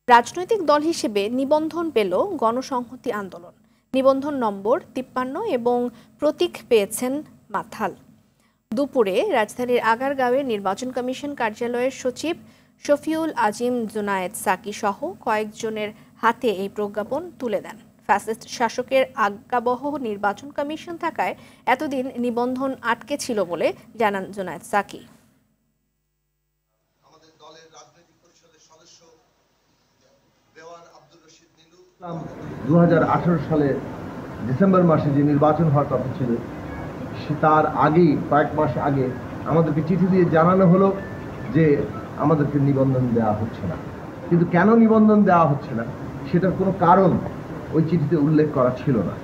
রাজনৈতিক দল হিসেবে নিবন্ধন পেল গণসংহতি আন্দোলন। নিবন্ধন নম্বর 53 এবং প্রতীক পেয়েছেন মাথাল। দুপুরে রাজধানীর আগারগাঁওয়ের নির্বাচন কমিশন কার্যালয়ের সচিব শফিউল আজিম জুনায়েদ সাকি সহ কয়েকজনের হাতে এই প্রজ্ঞাপন তুলে দেন। ফ্যাসিস্ট শাসকের আজ্ঞাবহ নির্বাচন কমিশন থাকায় এতদিন নিবন্ধন আটকে ছিল বলে জানান জুনায়েদ সাকি। 2018 সালে ডিসেম্বর মাসে যে নির্বাচন হওয়ার কথা ছিল তার আগেই কয়েক মাস আগে আমাদেরকে চিঠি দিয়ে জানানো হলো যে আমাদেরকে নিবন্ধন দেওয়া হচ্ছে না। কিন্তু কেন নিবন্ধন দেওয়া হচ্ছে না সেটার কোনো কারণ ওই চিঠিতে উল্লেখ করা ছিল না।